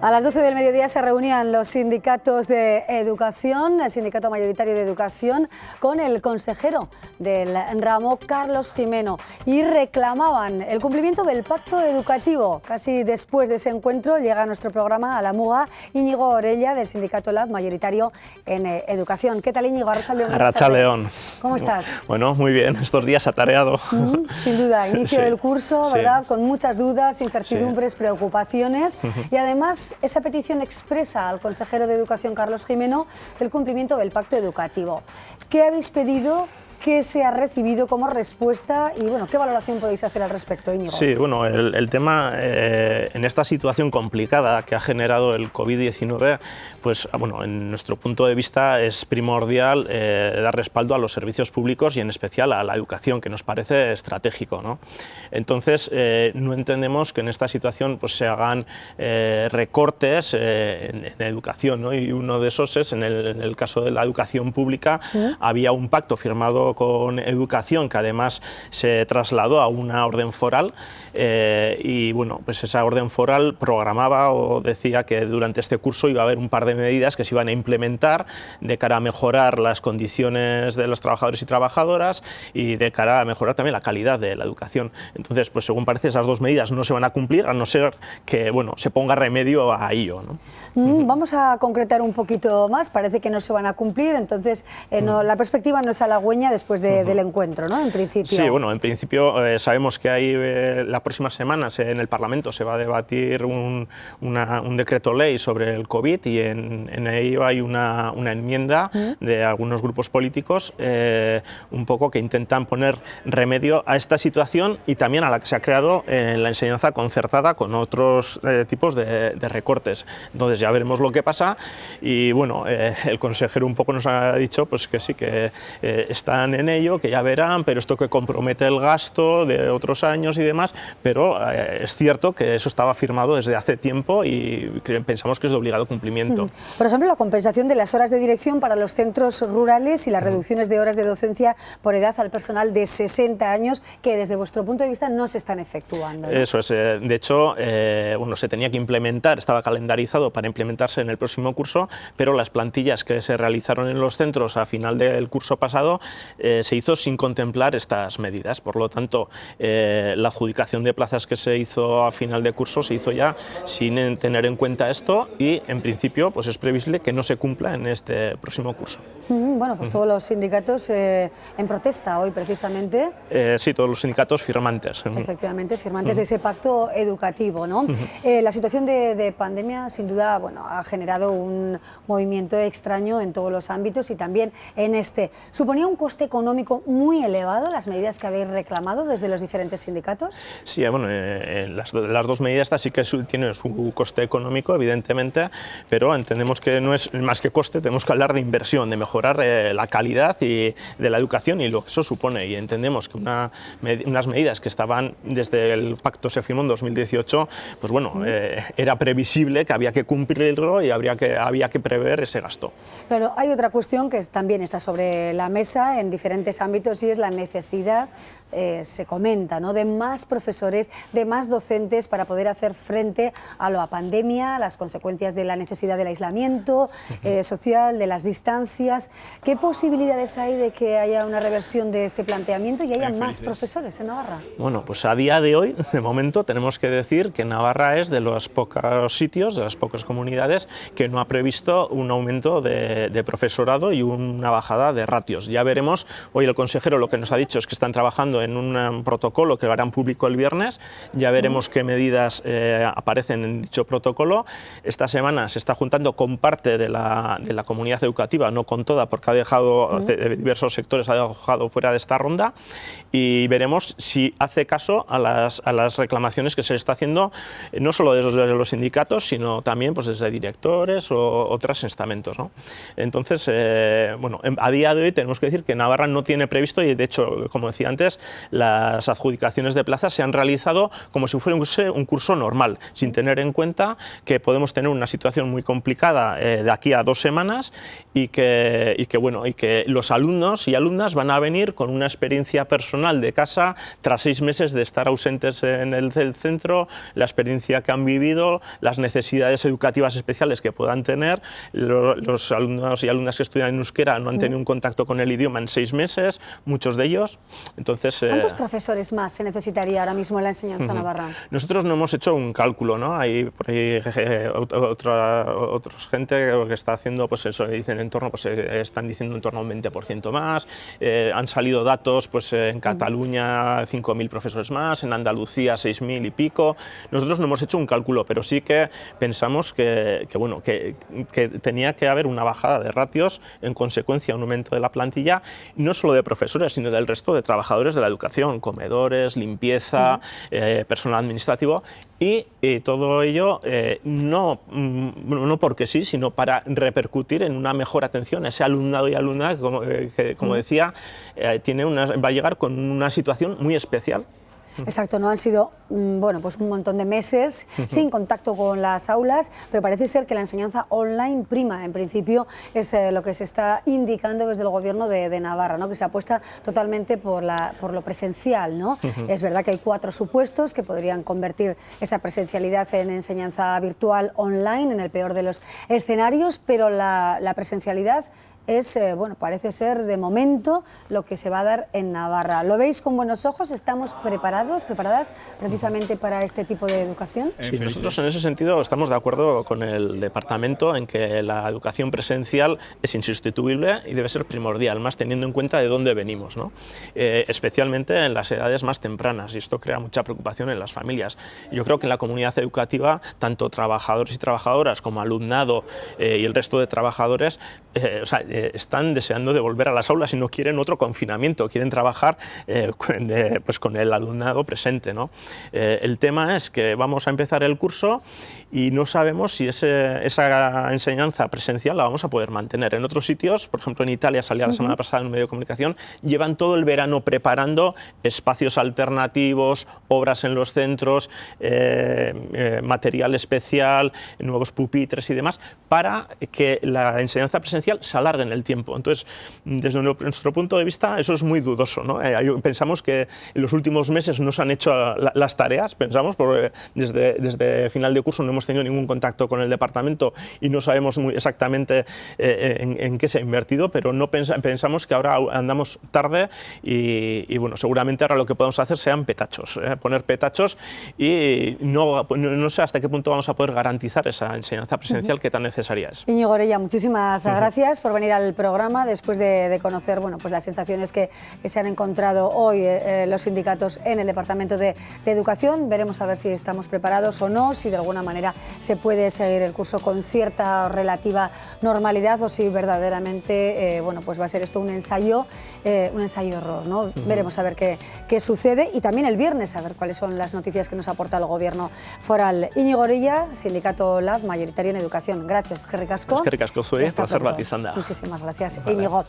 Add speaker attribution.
Speaker 1: A las 12 del mediodía se reunían los sindicatos de educación, el sindicato mayoritario de educación, con el consejero del ramo, Carlos Gimeno, y reclamaban el cumplimiento del pacto educativo. Casi después de ese encuentro llega a nuestro programa, a la Muga, Íñigo Orella, del sindicato LAB mayoritario en educación. ¿Qué tal, Íñigo? Arratsaldeon.
Speaker 2: Arratsaldeon.
Speaker 1: ¿Cómo estás?
Speaker 2: Bueno, muy bien, estos días atareado.
Speaker 1: Sin duda, inicio
Speaker 2: Sí,
Speaker 1: del curso,
Speaker 2: sí.
Speaker 1: ¿verdad? Con muchas dudas, incertidumbres,
Speaker 2: Sí.
Speaker 1: preocupaciones y además esa petición expresa al consejero de Educación, Carlos Gimeno, del cumplimiento del pacto educativo. ¿Qué habéis pedido? ¿Qué se ha recibido como respuesta? Y bueno, ¿qué valoración podéis hacer al respecto, Íñigo?
Speaker 2: Sí, bueno, el tema en esta situación complicada que ha generado el COVID-19, pues bueno, en nuestro punto de vista es primordial dar respaldo a los servicios públicos y en especial a la educación, que nos parece estratégico, ¿no? Entonces, no entendemos que en esta situación pues, se hagan recortes en educación, ¿no? Y uno de esos es, en el caso de la educación pública, había un pacto firmado con Educación que además se trasladó a una orden foral y bueno, pues esa orden foral programaba o decía que durante este curso iba a haber un par de medidas que se iban a implementar de cara a mejorar las condiciones de los trabajadores y trabajadoras y de cara a mejorar también la calidad de la educación. Entonces, pues según parece, esas dos medidas no se van a cumplir, a no ser que bueno, se ponga remedio a ello, ¿no?
Speaker 1: Vamos a concretar un poquito más. Parece que no se van a cumplir, entonces la perspectiva no es halagüeña después del encuentro, ¿no? En principio.
Speaker 2: Sí, bueno, en principio sabemos que hay las próximas semanas en el Parlamento se va a debatir un decreto ley sobre el COVID y en ello hay una enmienda de algunos grupos políticos un poco que intentan poner remedio a esta situación y también a la que se ha creado en la enseñanza concertada con otros tipos de recortes. Entonces ya veremos lo que pasa y bueno, el consejero un poco nos ha dicho pues que sí, que están en ello, que ya verán, pero esto que compromete el gasto de otros años y demás, pero es cierto que eso estaba firmado desde hace tiempo y pensamos que es de obligado cumplimiento.
Speaker 1: Por ejemplo, la compensación de las horas de dirección para los centros rurales y las reducciones de horas de docencia por edad al personal de 60 años, que desde vuestro punto de vista no se están efectuando, ¿no?
Speaker 2: Eso es, de hecho, bueno, se tenía que implementar, estaba calendarizado para implementarse en el próximo curso, pero las plantillas que se realizaron en los centros a final del curso pasado se hizo sin contemplar estas medidas. Por lo tanto, la adjudicación de plazas que se hizo a final de curso se hizo ya sin tener en cuenta esto y, en principio, pues es previsible que no se cumpla en este próximo curso.
Speaker 1: Bueno, pues todos los sindicatos en protesta hoy, precisamente.
Speaker 2: Sí, todos los sindicatos firmantes.
Speaker 1: Efectivamente, firmantes de ese pacto educativo, ¿no? La situación de pandemia, sin duda, bueno, ha generado un movimiento extraño en todos los ámbitos y también en este. ¿Suponía un coste económico muy elevado las medidas que habéis reclamado desde los diferentes sindicatos?
Speaker 2: Sí, bueno, las dos medidas sí que tienen su coste económico, evidentemente, pero entendemos que no es más que coste, tenemos que hablar de inversión, de mejorar la calidad de la educación y lo que eso supone. Y entendemos que unas medidas que estaban desde el pacto se firmó en 2018, pues bueno, era previsible que había que cumplirlo y había que prever ese gasto.
Speaker 1: Claro, hay otra cuestión que también está sobre la mesa en diferentes ámbitos y es la necesidad, se comenta, ¿no?, de más profesores, de más docentes para poder hacer frente a la pandemia, a las consecuencias de la necesidad del aislamiento social, de las distancias. ¿Qué posibilidades hay de que haya una reversión de este planteamiento y haya más profesores en Navarra?
Speaker 2: Bueno, pues a día de hoy, de momento, tenemos que decir que Navarra es de los pocos sitios, de las pocas comunidades que no ha previsto un aumento de profesorado y una bajada de ratios. Ya veremos, hoy el consejero lo que nos ha dicho es que están trabajando en un protocolo que lo harán público el viernes, ya veremos qué medidas aparecen en dicho protocolo. Esta semana se está juntando con parte de la comunidad educativa, no con toda, porque ha dejado diversos sectores ha dejado fuera de esta ronda y veremos si hace caso a las reclamaciones que se le está haciendo, no solo desde los sindicatos, sino también pues, desde directores o otros estamentos, ¿no? Entonces, bueno, a día de hoy tenemos que decir que Navarra no tiene previsto y de hecho, como decía antes, las adjudicaciones de plazas se han realizado como si fuera un curso normal, sin tener en cuenta que podemos tener una situación muy complicada de aquí a 2 semanas y que los alumnos y alumnas van a venir con una experiencia personal de casa tras 6 meses de estar ausentes en el centro, la experiencia que han vivido, las necesidades educativas especiales que puedan tener. Los alumnos y alumnas que estudian en euskera no han tenido un contacto con el idioma en 6 meses, muchos de ellos. Entonces,
Speaker 1: ¿cuántos profesores más se necesitaría ahora mismo en la enseñanza navarra?
Speaker 2: Nosotros no hemos hecho un cálculo, ¿no? Hay por ahí otra gente que está haciendo, pues eso, dicen en torno, pues están diciendo en torno a un 20% más. Han salido datos, pues en Cataluña 5.000 profesores más, en Andalucía 6.000 y pico. Nosotros no hemos hecho un cálculo, pero sí que pensamos que tenía que haber una bajada de ratios, en consecuencia un aumento de la plantilla, no solo de profesores, sino del resto de trabajadores de la educación, comedores, limpieza, personal administrativo, y todo ello no porque sí, sino para repercutir en una mejor atención a ese alumnado y alumna que como decía, va a llegar con una situación muy especial.
Speaker 1: Exacto, no han sido pues un montón de meses sin contacto con las aulas, pero parece ser que la enseñanza online prima. En principio es lo que se está indicando desde el Gobierno de Navarra, ¿no? Que se apuesta totalmente por lo presencial, ¿no? Es verdad que hay 4 supuestos que podrían convertir esa presencialidad en enseñanza virtual online, en el peor de los escenarios, pero la presencialidad es, parece ser de momento lo que se va a dar en Navarra. ¿Lo veis con buenos ojos? ¿Estamos preparadas precisamente para este tipo de educación?
Speaker 2: Sí, nosotros en ese sentido estamos de acuerdo con el departamento en que la educación presencial es insustituible y debe ser primordial, más teniendo en cuenta de dónde venimos, ¿no? Especialmente en las edades más tempranas, y esto crea mucha preocupación en las familias. Yo creo que en la comunidad educativa, tanto trabajadores y trabajadoras como alumnado y el resto de trabajadores están deseando de volver a las aulas y no quieren otro confinamiento, quieren trabajar con el alumnado presente, ¿no? El tema es que vamos a empezar el curso y no sabemos si esa enseñanza presencial la vamos a poder mantener. En otros sitios, por ejemplo en Italia, salía la semana pasada en un medio de comunicación, llevan todo el verano preparando espacios alternativos, obras en los centros, material especial, nuevos pupitres y demás, para que la enseñanza presencial se alargue en el tiempo. Entonces, desde nuestro punto de vista, eso es muy dudoso, ¿no? Pensamos que en los últimos meses no se han hecho las tareas, pensamos, porque desde final de curso no hemos tenido ningún contacto con el departamento y no sabemos muy exactamente en qué se ha invertido, pero no pensamos que ahora andamos tarde y bueno, seguramente ahora lo que podemos hacer sean petachos, poner petachos, y no sé hasta qué punto vamos a poder garantizar esa enseñanza presencial que tan necesaria es.
Speaker 1: Íñigo Orella, muchísimas gracias por venir al programa después de conocer pues las sensaciones que se han encontrado hoy los sindicatos en el Departamento de Educación. Veremos a ver si estamos preparados o no, si de alguna manera se puede seguir el curso con cierta relativa normalidad o si verdaderamente pues va a ser esto un ensayo error, ¿no? Veremos a ver qué sucede, y también el viernes a ver cuáles son las noticias que nos aporta el Gobierno foral. Íñigo Orella, Sindicato LAB, mayoritario en educación. Gracias, eskerrik asko.
Speaker 2: Eskerrik asko zuei, placer bat izan da.
Speaker 1: Muchísimas gracias, Íñigo.